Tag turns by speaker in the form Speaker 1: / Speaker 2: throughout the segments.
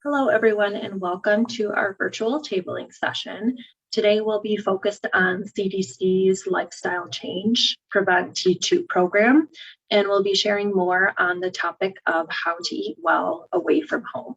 Speaker 1: Hello, everyone, and welcome to our virtual tabling session. Today, we'll be focused on CDC's Lifestyle Change Prevent T2 program, and we'll be sharing more on the topic of how to eat well away from home.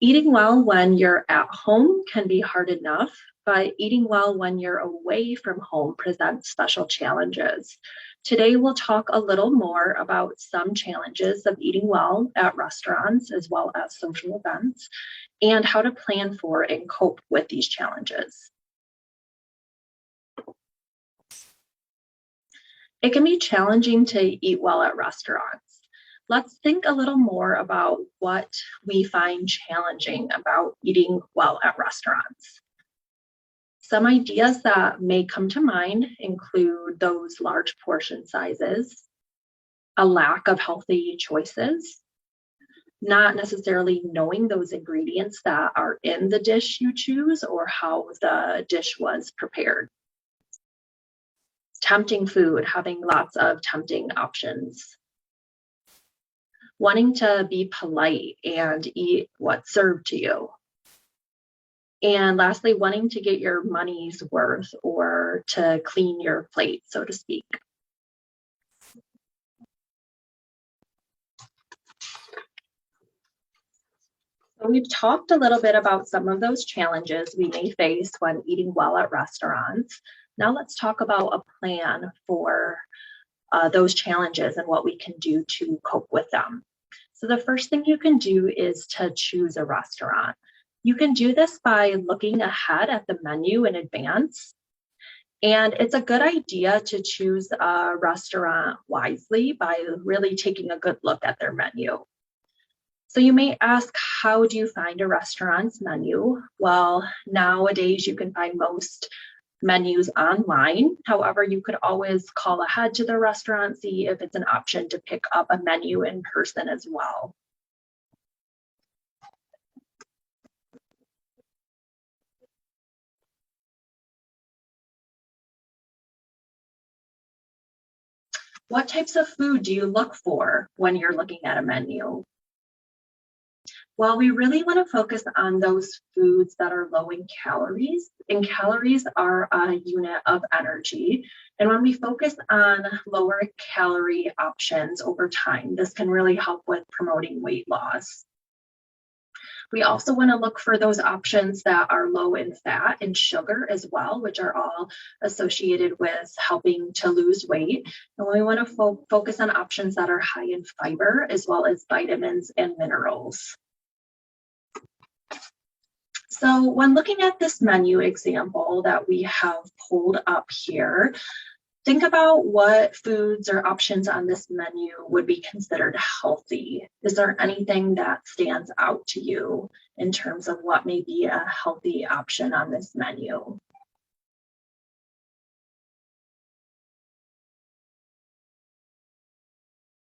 Speaker 1: Eating well when you're at home can be hard enough, but eating well when you're away from home presents special challenges. Today, we'll talk a little more about some challenges of eating well at restaurants as well as social events, and how to plan for and cope with these challenges. It can be challenging to eat well at restaurants. Let's think a little more about what we find challenging about eating well at restaurants. Some ideas that may come to mind include those large portion sizes, a lack of healthy choices, not necessarily knowing those ingredients that are in the dish you choose or how the dish was prepared. Tempting food, having lots of tempting options. Wanting to be polite and eat what's served to you. And lastly, wanting to get your money's worth or to clean your plate, so to speak. So we've talked a little bit about some of those challenges we may face when eating well at restaurants. Now let's talk about a plan for those challenges and what we can do to cope with them. So the first thing you can do is to choose a restaurant. You can do this by looking ahead at the menu in advance. And it's a good idea to choose a restaurant wisely by really taking a good look at their menu. So you may ask, how do you find a restaurant's menu? Well, nowadays you can find most menus online. However, you could always call ahead to the restaurant, see if it's an option to pick up a menu in person as well. What types of food do you look for when you're looking at a menu? Well, we really want to focus on those foods that are low in calories, and calories are a unit of energy. And when we focus on lower calorie options over time, this can really help with promoting weight loss. We also want to look for those options that are low in fat and sugar as well, which are all associated with helping to lose weight. And we want to focus on options that are high in fiber as well as vitamins and minerals. So when looking at this menu example that we have pulled up here, think about what foods or options on this menu would be considered healthy. Is there anything that stands out to you in terms of what may be a healthy option on this menu?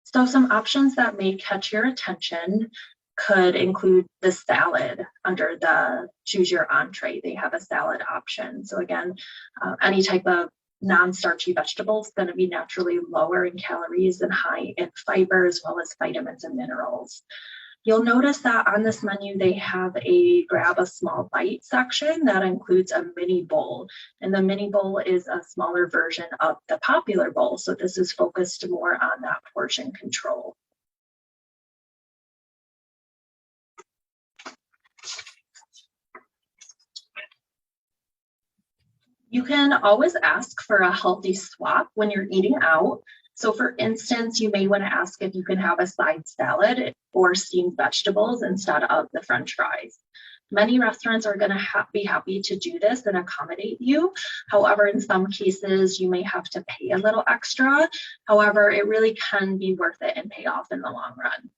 Speaker 1: So some options that may catch your attention could include the salad under the choose your entree. They have a salad option. So again, any type of non-starchy vegetables going to be naturally lower in calories and high in fiber as well as vitamins and minerals. You'll notice that on this menu, they have a grab a small bite section that includes a mini bowl. And the mini bowl is a smaller version of the popular bowl. So this is focused more on that portion control. You can always ask for a healthy swap when you're eating out. So for instance, you may want to ask if you can have a side salad or steamed vegetables instead of the French fries. Many restaurants are going to be happy to do this and accommodate you. However, in some cases, you may have to pay a little extra. However, it really can be worth it and pay off in the long run.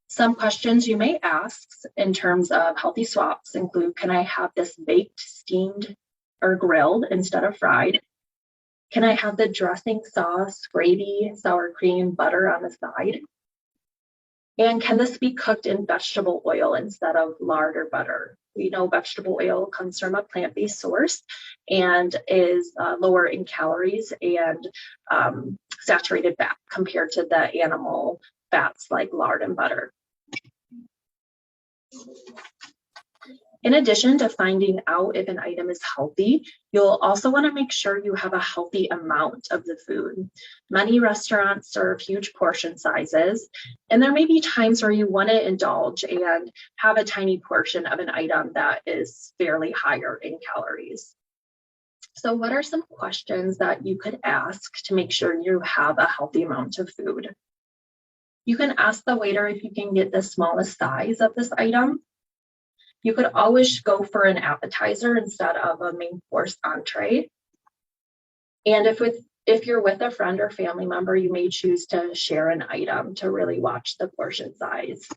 Speaker 1: Some questions you may ask in terms of healthy swaps include, can I have this baked, steamed, or grilled instead of fried? Can I have the dressing, sauce, gravy, sour cream, butter on the side? And can this be cooked in vegetable oil instead of lard or butter? We know vegetable oil comes from a plant-based source and is lower in calories and saturated fat compared to the animal fats like lard and butter. In addition to finding out if an item is healthy, you'll also want to make sure you have a healthy amount of the food. Many restaurants serve huge portion sizes, and there may be times where you want to indulge and have a tiny portion of an item that is fairly higher in calories. So what are some questions that you could ask to make sure you have a healthy amount of food? You can ask the waiter if you can get the smallest size of this item. You could always go for an appetizer instead of a main course entree. And if you're with a friend or family member, you may choose to share an item to really watch the portion size.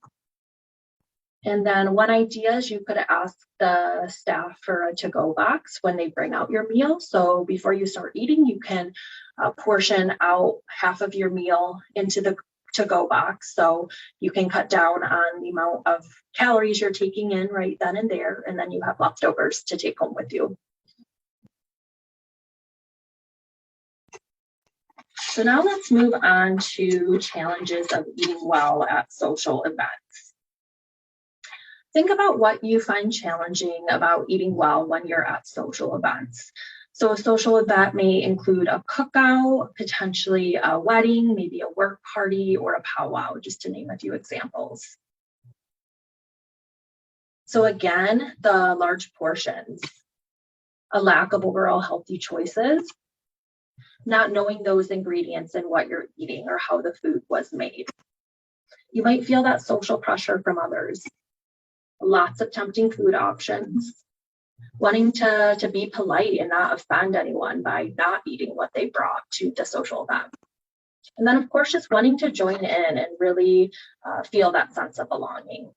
Speaker 1: And then one idea is you could ask the staff for a to-go box when they bring out your meal. So before you start eating, you can portion out half of your meal into the to-go box, so you can cut down on the amount of calories you're taking in right then and there, and then you have leftovers to take home with you. So now let's move on to challenges of eating well at social events. Think about what you find challenging about eating well when you're at social events. So a social event may include a cookout, potentially a wedding, maybe a work party, or a powwow, just to name a few examples. So again, the large portions, a lack of overall healthy choices, not knowing those ingredients and what you're eating or how the food was made. You might feel that social pressure from others, lots of tempting food options, wanting to be polite and not offend anyone by not eating what they brought to the social event. And then, of course, just wanting to join in and really feel that sense of belonging.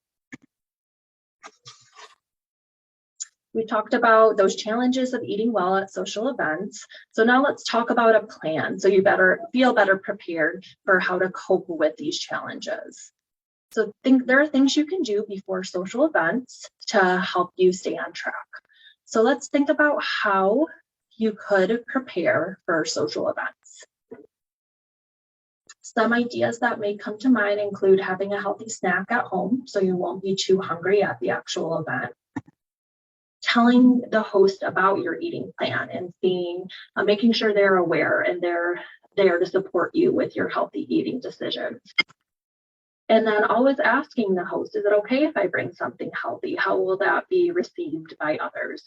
Speaker 1: We talked about those challenges of eating well at social events. So now let's talk about a plan so you feel better prepared for how to cope with these challenges. So there are things you can do before social events to help you stay on track. So let's think about how you could prepare for social events. Some ideas that may come to mind include having a healthy snack at home so you won't be too hungry at the actual event. Telling the host about your eating plan and making sure they're aware and they're there to support you with your healthy eating decisions. And then always asking the host, is it okay if I bring something healthy? How will that be received by others?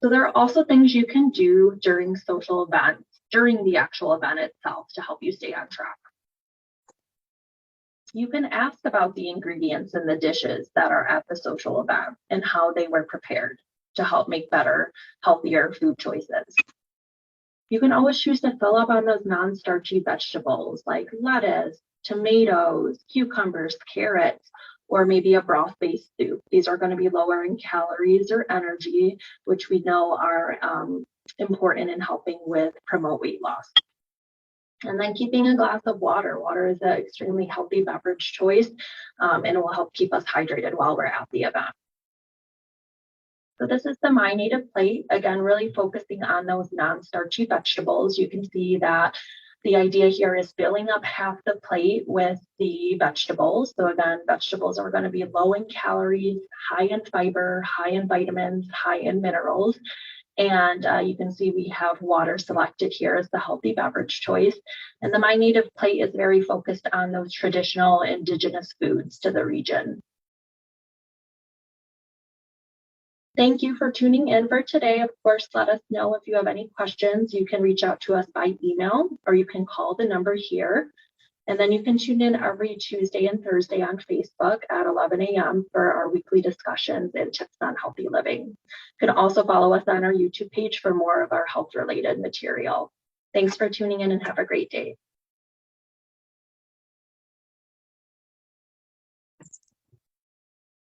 Speaker 1: So there are also things you can do during social events, during the actual event itself, to help you stay on track. You can ask about the ingredients in the dishes that are at the social event and how they were prepared to help make better, healthier food choices. You can always choose to fill up on those non-starchy vegetables like lettuce, tomatoes, cucumbers, carrots, or maybe a broth-based soup. These are going to be lower in calories or energy, which we know are important in helping promote weight loss. And then keeping a glass of water. Water is an extremely healthy beverage choice, and it will help keep us hydrated while we're at the event. So this is the My Native Plate, again, really focusing on those non-starchy vegetables. You can see that the idea here is filling up half the plate with the vegetables. So again, vegetables are going to be low in calories, high in fiber, high in vitamins, high in minerals. And you can see we have water selected here as the healthy beverage choice. And the My Native Plate is very focused on those traditional indigenous foods to the region. Thank you for tuning in for today. Of course, let us know if you have any questions. You can reach out to us by email or you can call the number here. And then you can tune in every Tuesday and Thursday on Facebook at 11 a.m. for our weekly discussions and tips on healthy living. You can also follow us on our YouTube page for more of our health-related material. Thanks for tuning in and have a great day.